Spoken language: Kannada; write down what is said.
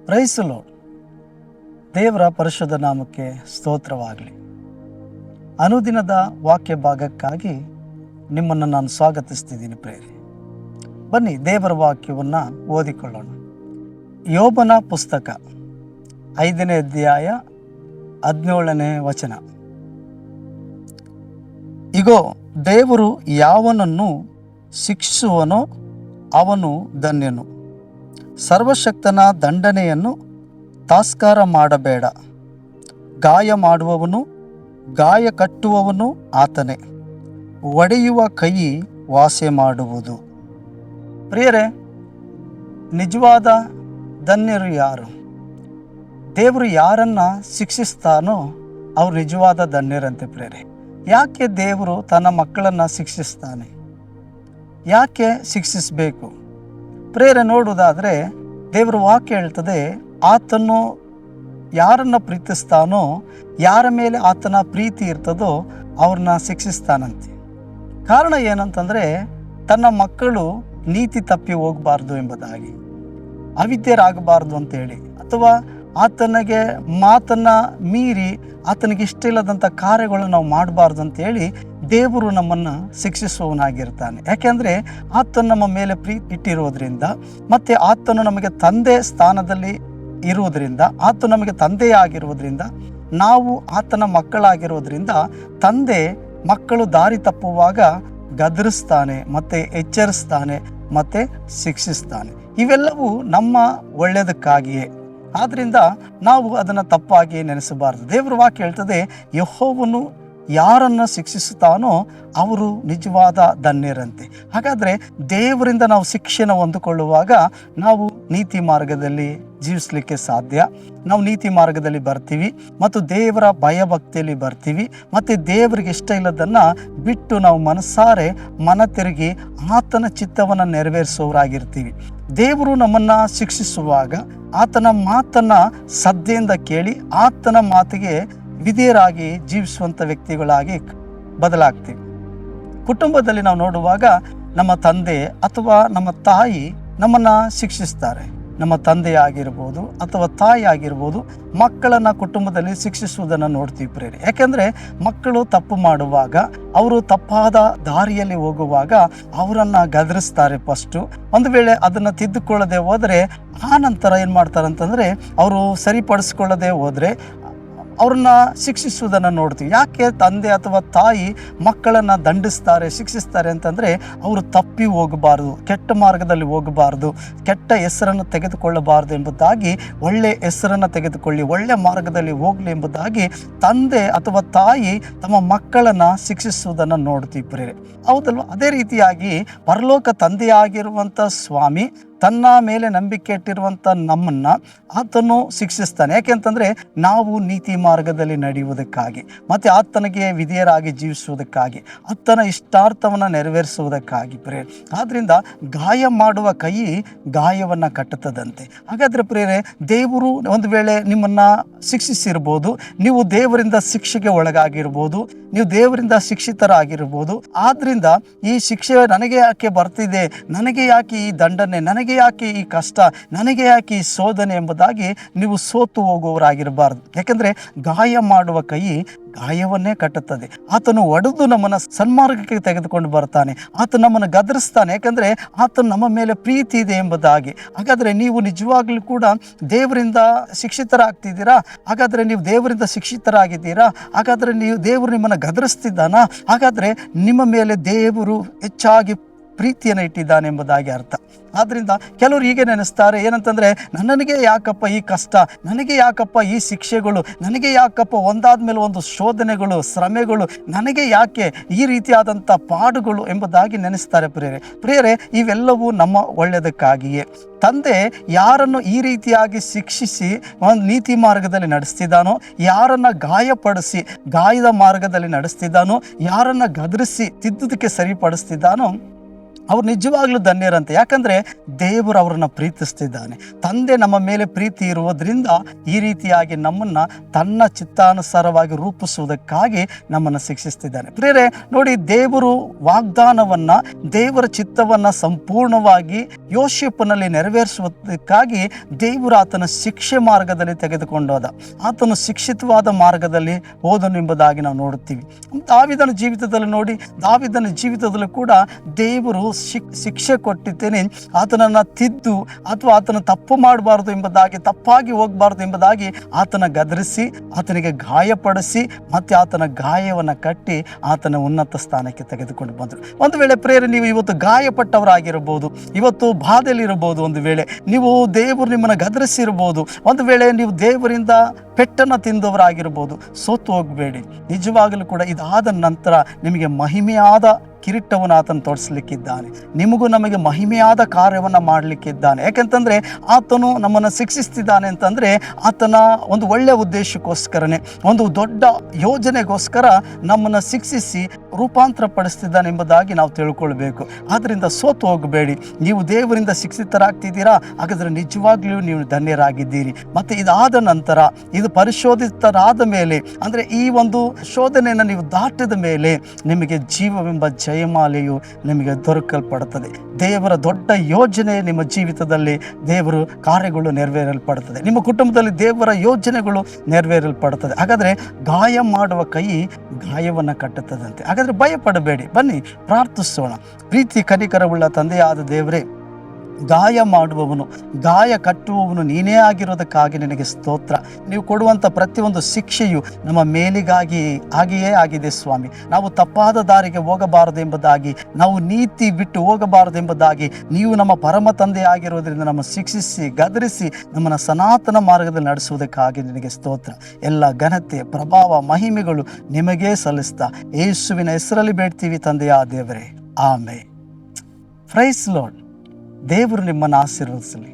Price lord. ದೇವರ ಪರಿಶುದ್ಧ ನಾಮಕ್ಕೆ ಸ್ತೋತ್ರವಾಗಲಿ. ಅನುದಿನದ ವಾಕ್ಯ ಭಾಗಕ್ಕಾಗಿ ನಿಮ್ಮನ್ನು ನಾನು ಸ್ವಾಗತಿಸ್ತಿದ್ದೀನಿ ಪ್ರೇರಿ. ಬನ್ನಿ ದೇವರ ವಾಕ್ಯವನ್ನು ಓದಿಕೊಳ್ಳೋಣ. ಯೋಬನ ಪುಸ್ತಕ 5ನೇ ಅಧ್ಯಾಯ 17ನೇ ವಚನ. ಇಗೋ, ದೇವರು ಯಾವನನ್ನು ಶಿಕ್ಷಿಸುವನೋ ಅವನು ಧನ್ಯನು. ಸರ್ವಶಕ್ತನ ದಂಡನೆಯನ್ನು ತಾತ್ಸಾರ ಮಾಡಬೇಡ. ಗಾಯ ಮಾಡುವವನು ಗಾಯ ಕಟ್ಟುವವನು ಆತನೇ. ಒಡೆಯುವ ಕೈ ವಾಸೆ ಮಾಡುವುದು. ಪ್ರಿಯರೇ, ನಿಜವಾದ ಧನ್ಯರು ಯಾರು? ದೇವರು ಯಾರನ್ನು ಶಿಕ್ಷಿಸ್ತಾನೋ ಅವರು ನಿಜವಾದ ಧನ್ಯರಂತೆ ಪ್ರಿಯರೇ. ಯಾಕೆ ದೇವರು ತನ್ನ ಮಕ್ಕಳನ್ನು ಶಿಕ್ಷಿಸ್ತಾನೆ? ಯಾಕೆ ಶಿಕ್ಷಿಸಬೇಕು? ಪ್ರೇರೆ ನೋಡುವುದಾದರೆ ದೇವರ ವಾಕ್ಯ ಹೇಳ್ತದೆ, ಆತನು ಯಾರನ್ನು ಪ್ರೀತಿಸ್ತಾನೋ, ಯಾರ ಮೇಲೆ ಆತನ ಪ್ರೀತಿ ಇರ್ತದೋ ಅವ್ರನ್ನ ಶಿಕ್ಷಿಸ್ತಾನಂತೆ. ಕಾರಣ ಏನಂತಂದರೆ, ತನ್ನ ಮಕ್ಕಳು ನೀತಿ ತಪ್ಪಿ ಹೋಗಬಾರ್ದು ಎಂಬುದಾಗಿ, ಅವಿದ್ಯರಾಗಬಾರ್ದು ಅಂತೇಳಿ, ಅಥವಾ ಆತನಿಗೆ ಮಾತನ್ನು ಮೀರಿ ಆತನಿಗೆ ಇಷ್ಟ ಇಲ್ಲದಂಥ ಕಾರ್ಯಗಳು ನಾವು ಮಾಡಬಾರ್ದು ಅಂತೇಳಿ ದೇವರು ನಮ್ಮನ್ನು ಶಿಕ್ಷಿಸುವವನಾಗಿರ್ತಾನೆ. ಯಾಕೆಂದರೆ ಆತನು ನಮ್ಮ ಮೇಲೆ ಪ್ರೀತಿ ಇಟ್ಟಿರೋದ್ರಿಂದ, ಮತ್ತು ಆತನು ನಮಗೆ ತಂದೆ ಸ್ಥಾನದಲ್ಲಿ ಇರುವುದರಿಂದ, ಆತನು ನಮಗೆ ತಂದೆಯಾಗಿರುವುದರಿಂದ, ನಾವು ಆತನ ಮಕ್ಕಳಾಗಿರೋದ್ರಿಂದ ತಂದೆ ಮಕ್ಕಳು ದಾರಿ ತಪ್ಪುವಾಗ ಗದರಿಸ್ತಾನೆ, ಮತ್ತು ಎಚ್ಚರಿಸ್ತಾನೆ, ಮತ್ತು ಶಿಕ್ಷಿಸ್ತಾನೆ. ಇವೆಲ್ಲವೂ ನಮ್ಮ ಒಳ್ಳೆಯದಕ್ಕಾಗಿಯೇ. ಆದ್ದರಿಂದ ನಾವು ಅದನ್ನು ತಪ್ಪಾಗಿ ನೆನೆಸಬಾರದು. ದೇವರ ವಾಕ್ಯ ಹೇಳ್ತದೆ, ಯೆಹೋವನು ಯಾರನ್ನು ಶಿಕ್ಷಿಸುತ್ತಾನೋ ಅವರು ನಿಜವಾದ ಧನ್ಯರಂತೆ. ಹಾಗಾದರೆ ದೇವರಿಂದ ನಾವು ಶಿಕ್ಷೆನ ಹೊಂದಿಕೊಳ್ಳುವಾಗ ನಾವು ನೀತಿ ಮಾರ್ಗದಲ್ಲಿ ಜೀವಿಸಲಿಕ್ಕೆ ಸಾಧ್ಯ. ನಾವು ನೀತಿ ಮಾರ್ಗದಲ್ಲಿ ಬರ್ತೀವಿ, ಮತ್ತು ದೇವರ ಭಯಭಕ್ತಿಯಲ್ಲಿ ಬರ್ತೀವಿ, ಮತ್ತು ದೇವರಿಗೆ ಇಷ್ಟ ಇಲ್ಲದನ್ನು ಬಿಟ್ಟು ನಾವು ಮನಸಾರೆ ಮನ ತಿರುಗಿ ಆತನ ಚಿತ್ತವನ್ನು ನೆರವೇರಿಸೋರಾಗಿರ್ತೀವಿ. ದೇವರು ನಮ್ಮನ್ನು ಶಿಕ್ಷಿಸುವಾಗ ಆತನ ಮಾತನ್ನು ಶ್ರದ್ಧೆಯಿಂದ ಕೇಳಿ ಆತನ ಮಾತಿಗೆ ವಿಧೇಯರಾಗಿ ಜೀವಿಸುವಂಥ ವ್ಯಕ್ತಿಗಳಾಗಿ ಬದಲಾಗ್ತೀವಿ. ಕುಟುಂಬದಲ್ಲಿ ನಾವು ನೋಡುವಾಗ ನಮ್ಮ ತಂದೆ ಅಥವಾ ನಮ್ಮ ತಾಯಿ ನಮ್ಮನ್ನು ಶಿಕ್ಷಿಸ್ತಾರೆ. ನಮ್ಮ ತಂದೆ ಆಗಿರ್ಬೋದು ಅಥವಾ ತಾಯಿ ಆಗಿರ್ಬೋದು ಮಕ್ಕಳನ್ನು ಕುಟುಂಬದಲ್ಲಿ ಶಿಕ್ಷಿಸುವುದನ್ನು ನೋಡ್ತೀವಿ ಪ್ರೇರಿ. ಯಾಕೆಂದರೆ ಮಕ್ಕಳು ತಪ್ಪು ಮಾಡುವಾಗ, ಅವರು ತಪ್ಪಾದ ದಾರಿಯಲ್ಲಿ ಹೋಗುವಾಗ ಅವರನ್ನು ಗದರಿಸ್ತಾರೆ ಫಸ್ಟು. ಒಂದು ವೇಳೆ ಅದನ್ನು ತಿದ್ದುಕೊಳ್ಳದೆ ಹೋದರೆ ಆ ನಂತರ ಏನು ಮಾಡ್ತಾರಂತಂದರೆ, ಅವರು ಸರಿಪಡಿಸ್ಕೊಳ್ಳದೆ ಹೋದರೆ ಅವ್ರನ್ನ ಶಿಕ್ಷಿಸುವುದನ್ನು ನೋಡ್ತೀವಿ. ಯಾಕೆ ತಂದೆ ಅಥವಾ ತಾಯಿ ಮಕ್ಕಳನ್ನು ದಂಡಿಸ್ತಾರೆ, ಶಿಕ್ಷಿಸ್ತಾರೆ ಅಂತಂದರೆ, ಅವರು ತಪ್ಪಿ ಹೋಗಬಾರ್ದು, ಕೆಟ್ಟ ಮಾರ್ಗದಲ್ಲಿ ಹೋಗಬಾರ್ದು, ಕೆಟ್ಟ ಹೆಸರನ್ನು ತೆಗೆದುಕೊಳ್ಳಬಾರ್ದು ಎಂಬುದಾಗಿ, ಒಳ್ಳೆಯ ಹೆಸರನ್ನು ತೆಗೆದುಕೊಳ್ಳಿ, ಒಳ್ಳೆಯ ಮಾರ್ಗದಲ್ಲಿ ಹೋಗಲಿ ಎಂಬುದಾಗಿ ತಂದೆ ಅಥವಾ ತಾಯಿ ತಮ್ಮ ಮಕ್ಕಳನ್ನು ಶಿಕ್ಷಿಸುವುದನ್ನು ನೋಡ್ತೀವಿ ಪ್ರೇರೆ. ಹೌದಲ್ವ? ಅದೇ ರೀತಿಯಾಗಿ ಪರಲೋಕ ತಂದೆಯಾಗಿರುವಂಥ ಸ್ವಾಮಿ ತನ್ನ ಮೇಲೆ ನಂಬಿಕೆ ಇಟ್ಟಿರುವಂಥ ನಮ್ಮನ್ನು ಆತನು ಶಿಕ್ಷಿಸ್ತಾನೆ. ಯಾಕೆಂತಂದರೆ ನಾವು ನೀತಿ ಮಾರ್ಗದಲ್ಲಿ ನಡೆಯುವುದಕ್ಕಾಗಿ, ಮತ್ತು ಆತನಿಗೆ ವಿಧೇಯರಾಗಿ ಜೀವಿಸುವುದಕ್ಕಾಗಿ, ಆತನ ಇಷ್ಟಾರ್ಥವನ್ನು ನೆರವೇರಿಸುವುದಕ್ಕಾಗಿ ಪ್ರೇರೆ. ಆದ್ದರಿಂದ ಗಾಯ ಮಾಡುವ ಕೈ ಗಾಯವನ್ನು ಕಟ್ಟುತ್ತದಂತೆ. ಹಾಗಾದರೆ ಪ್ರೇರೆ, ದೇವರು ಒಂದು ವೇಳೆ ನಿಮ್ಮನ್ನು ಶಿಕ್ಷಿಸಿರ್ಬೋದು, ನೀವು ದೇವರಿಂದ ಶಿಕ್ಷೆಗೆ ಒಳಗಾಗಿರ್ಬೋದು, ನೀವು ದೇವರಿಂದ ಶಿಕ್ಷಿತರಾಗಿರ್ಬೋದು. ಆದ್ದರಿಂದ ಈ ಶಿಕ್ಷೆ ನನಗೆ ಯಾಕೆ ಬರ್ತಿದೆ, ನನಗೆ ಯಾಕೆ ಈ ದಂಡನೆ, ನನಗೆ ಯಾಕೆ ಈ ಕಷ್ಟ, ನನಗೆ ಯಾಕೆ ಈ ಶೋಧನೆ ಎಂಬುದಾಗಿ ನೀವು ಸೋತು ಹೋಗುವವರಾಗಿರಬಾರ್ದು. ಯಾಕೆಂದರೆ ಗಾಯ ಮಾಡುವ ಕೈ ಗಾಯವನ್ನೇ ಕಟ್ಟುತ್ತದೆ. ಆತನು ಒಡೆದು ನಮ್ಮನ್ನು ಸನ್ಮಾರ್ಗಕ್ಕೆ ತೆಗೆದುಕೊಂಡು ಬರ್ತಾನೆ, ಆತನು ನಮ್ಮನ್ನು ಗದರಿಸ್ತಾನೆ. ಯಾಕೆಂದರೆ ಆತನು ನಮ್ಮ ಮೇಲೆ ಪ್ರೀತಿ ಇದೆ ಎಂಬುದಾಗಿ. ಹಾಗಾದರೆ ನೀವು ನಿಜವಾಗ್ಲೂ ಕೂಡ ದೇವರಿಂದ ಶಿಕ್ಷಿತರಾಗ್ತಿದ್ದೀರಾ? ಹಾಗಾದರೆ ನೀವು ದೇವರಿಂದ ಶಿಕ್ಷಿತರಾಗಿದ್ದೀರಾ? ಹಾಗಾದರೆ ನೀವು ದೇವರು ನಿಮ್ಮನ್ನು ಗದರಿಸ್ತಿದ್ದಾನಾ? ಹಾಗಾದರೆ ನಿಮ್ಮ ಮೇಲೆ ದೇವರು ಹೆಚ್ಚಾಗಿ ಪ್ರೀತಿಯನ್ನು ಇಟ್ಟಿದ್ದಾನೆ ಎಂಬುದಾಗಿ ಅರ್ಥ. ಆದ್ದರಿಂದ ಕೆಲವರು ಹೀಗೆ ನೆನೆಸ್ತಾರೆ, ಏನಂತಂದರೆ, ನನಗೆ ಯಾಕಪ್ಪ ಈ ಕಷ್ಟ, ನನಗೆ ಯಾಕಪ್ಪ ಈ ಶಿಕ್ಷೆಗಳು, ನನಗೆ ಯಾಕಪ್ಪ ಒಂದಾದ ಮೇಲೆ ಒಂದು ಶೋಧನೆಗಳು, ಶ್ರಮೆಗಳು, ನನಗೆ ಯಾಕೆ ಈ ರೀತಿಯಾದಂಥ ಪಾಡುಗಳು ಎಂಬುದಾಗಿ ನೆನೆಸ್ತಾರೆ ಪ್ರಿಯರೇ. ಇವೆಲ್ಲವೂ ನಮ್ಮ ಒಳ್ಳೆಯದಕ್ಕಾಗಿಯೇ. ತಂದೆ ಯಾರನ್ನು ಈ ರೀತಿಯಾಗಿ ಶಿಕ್ಷಿಸಿ ಒಂದು ನೀತಿ ಮಾರ್ಗದಲ್ಲಿ ನಡೆಸ್ತಿದ್ದಾನೋ, ಯಾರನ್ನು ಗಾಯಪಡಿಸಿ ಗಾಯದ ಮಾರ್ಗದಲ್ಲಿ ನಡೆಸ್ತಿದ್ದಾನೋ, ಯಾರನ್ನು ಗದರಿಸಿ ತಿದ್ದುದಕ್ಕೆ ಸರಿಪಡಿಸ್ತಿದ್ದಾನೋ ಅವ್ರು ನಿಜವಾಗ್ಲೂ ಧನ್ಯರಂತೆ. ಯಾಕಂದರೆ ದೇವರು ಅವರನ್ನು ಪ್ರೀತಿಸ್ತಿದ್ದಾನೆ. ತಂದೆ ನಮ್ಮ ಮೇಲೆ ಪ್ರೀತಿ ಇರುವುದರಿಂದ ಈ ರೀತಿಯಾಗಿ ನಮ್ಮನ್ನು ತನ್ನ ಚಿತ್ತಾನುಸಾರವಾಗಿ ರೂಪಿಸುವುದಕ್ಕಾಗಿ ನಮ್ಮನ್ನು ಶಿಕ್ಷಿಸ್ತಿದ್ದಾನೆ. ಪ್ರಿಯರೇ ನೋಡಿ, ದೇವರು ವಾಗ್ದಾನವನ್ನು, ದೇವರ ಚಿತ್ತವನ್ನು ಸಂಪೂರ್ಣವಾಗಿ ಯೋಸೇಫನಲ್ಲಿ ನೆರವೇರಿಸುವುದಕ್ಕಾಗಿ ದೇವರು ಆತನ ಶಿಕ್ಷೆ ಮಾರ್ಗದಲ್ಲಿ ತೆಗೆದುಕೊಂಡೋದ. ಆತನು ಶಿಕ್ಷಿತವಾದ ಮಾರ್ಗದಲ್ಲಿ ಹೋದನು ಎಂಬುದಾಗಿ ನಾವು ನೋಡುತ್ತೀವಿ. ದಾವೀದನ ಜೀವಿತದಲ್ಲಿ ನೋಡಿ, ದಾವೀದನ ಜೀವಿತದಲ್ಲೂ ಕೂಡ ದೇವರು ಶಿಕ್ಷೆ ಕೊಟ್ಟಿದ್ದೇನೆ, ಆತನನ್ನು ತಿದ್ದು ಅಥವಾ ಆತನ ತಪ್ಪು ಮಾಡಬಾರ್ದು ಎಂಬುದಾಗಿ, ತಪ್ಪಾಗಿ ಹೋಗಬಾರ್ದು ಎಂಬುದಾಗಿ ಆತನ ಗದರಿಸಿ, ಆತನಿಗೆ ಗಾಯಪಡಿಸಿ, ಮತ್ತು ಆತನ ಗಾಯವನ್ನು ಕಟ್ಟಿ ಆತನ ಉನ್ನತ ಸ್ಥಾನಕ್ಕೆ ತೆಗೆದುಕೊಂಡು ಬಂದರು. ಒಂದು ವೇಳೆ ಪ್ರೇರೆ ನೀವು ಇವತ್ತು ಗಾಯಪಟ್ಟವರಾಗಿರಬಹುದು, ಇವತ್ತು ಬಾಧೆಯಲ್ಲಿರಬಹುದು, ಒಂದು ವೇಳೆ ನೀವು ದೇವರು ನಿಮ್ಮನ್ನು ಗದರಿಸಿರ್ಬೋದು, ಒಂದು ವೇಳೆ ನೀವು ದೇವರಿಂದ ಪೆಟ್ಟನ್ನು ತಿಂದವರಾಗಿರ್ಬೋದು. ಸೋತು ಹೋಗಬೇಡಿ. ನಿಜವಾಗಲೂ ಕೂಡ ಇದಾದ ನಂತರ ನಿಮಗೆ ಮಹಿಮೆಯಾದ ಕಿರೀಟವನ್ನು ಆತನು ತೊಡಿಸ್ಲಿಕ್ಕಿದ್ದಾನೆ. ನಿಮಗೂ ನಮಗೆ ಮಹಿಮೆಯಾದ ಕಾರ್ಯವನ್ನು ಮಾಡಲಿಕ್ಕಿದ್ದಾನೆ. ಯಾಕೆಂತಂದರೆ ಆತನು ನಮ್ಮನ್ನು ಶಿಕ್ಷಿಸ್ತಿದ್ದಾನೆ ಅಂತಂದರೆ ಆತನ ಒಂದು ಒಳ್ಳೆಯ ಉದ್ದೇಶಕ್ಕೋಸ್ಕರನೇ, ಒಂದು ದೊಡ್ಡ ಯೋಜನೆಗೋಸ್ಕರ ನಮ್ಮನ್ನು ಶಿಕ್ಷಿಸಿ ರೂಪಾಂತರ ಪಡಿಸ್ತಿದ್ದಾನೆ ಎಂಬುದಾಗಿ ನಾವು ತಿಳ್ಕೊಳ್ಬೇಕು. ಆದ್ದರಿಂದ ಸೋತು ಹೋಗಬೇಡಿ. ನೀವು ದೇವರಿಂದ ಶಿಕ್ಷಿತರಾಗ್ತಿದ್ದೀರಾ, ಹಾಗಾದರೆ ನಿಜವಾಗ್ಲೂ ನೀವು ಧನ್ಯರಾಗಿದ್ದೀರಿ. ಮತ್ತು ಇದಾದ ನಂತರ, ಇದು ಪರಿಶೋಧಿತರಾದ ಮೇಲೆ, ಅಂದರೆ ಈ ಒಂದು ಶೋಧನೆಯನ್ನು ನೀವು ದಾಟಿದ ಮೇಲೆ ನಿಮಗೆ ಜೀವವೆಂಬ ಜಯಮಾಲೆಯು ನಿಮಗೆ ದೊರಕಲ್ಪಡುತ್ತದೆ. ದೇವರ ದೊಡ್ಡ ಯೋಜನೆ ನಿಮ್ಮ ಜೀವಿತದಲ್ಲಿ ದೇವರು ಕಾರ್ಯಗಳು ನೆರವೇರಲ್ಪಡುತ್ತದೆ. ನಿಮ್ಮ ಕುಟುಂಬದಲ್ಲಿ ದೇವರ ಯೋಜನೆಗಳು ನೆರವೇರಲ್ಪಡುತ್ತದೆ. ಹಾಗಾದರೆ ಗಾಯ ಮಾಡುವ ಕೈ ಗಾಯವನ್ನು ಕಟ್ಟುತ್ತದಂತೆ. ಹಾಗಾದರೆ ಭಯಪಡಬೇಡಿ, ಬನ್ನಿ ಪ್ರಾರ್ಥಿಸೋಣ. ಪ್ರೀತಿ ಕನಿಕರವುಳ್ಳ ತಂದೆಯಾದ ದೇವರೇ, ಗಾಯ ಮಾಡುವವನು, ಗಾಯ ಕಟ್ಟುವವನು ನೀನೇ ಆಗಿರೋದಕ್ಕಾಗಿ ನಿನಗೆ ಸ್ತೋತ್ರ. ನೀವು ಕೊಡುವಂಥ ಪ್ರತಿಯೊಂದು ಶಿಕ್ಷೆಯು ನಮ್ಮ ಮೇಲಿಗಾಗಿ ಹಾಗೆಯೇ ಆಗಿದೆ ಸ್ವಾಮಿ. ನಾವು ತಪ್ಪಾದ ದಾರಿಗೆ ಹೋಗಬಾರದು ಎಂಬುದಾಗಿ, ನಾವು ನೀತಿ ಬಿಟ್ಟು ಹೋಗಬಾರದು ಎಂಬುದಾಗಿ ನೀವು ನಮ್ಮ ಪರಮ ತಂದೆ ಆಗಿರೋದ್ರಿಂದ ನಮ್ಮ ಶಿಕ್ಷಿಸಿ, ಗದರಿಸಿ, ನಮ್ಮನ್ನು ಸನಾತನ ಮಾರ್ಗದಲ್ಲಿ ನಡೆಸುವುದಕ್ಕಾಗಿ ನಿನಗೆ ಸ್ತೋತ್ರ. ಎಲ್ಲ ಘನತೆ, ಪ್ರಭಾವ, ಮಹಿಮೆಗಳು ನಿಮಗೇ ಸಲ್ಲಿಸ್ತಾ ಯೇಸುವಿನ ಹೆಸರಲ್ಲಿ ಬೇಡ್ತೀವಿ ತಂದೆಯ ದೇವರೇ, ಆಮೆನ್. Price lord. ದೇವರು ನಿಮ್ಮನ್ನು ಆಶೀರ್ವದಿಸಲಿ.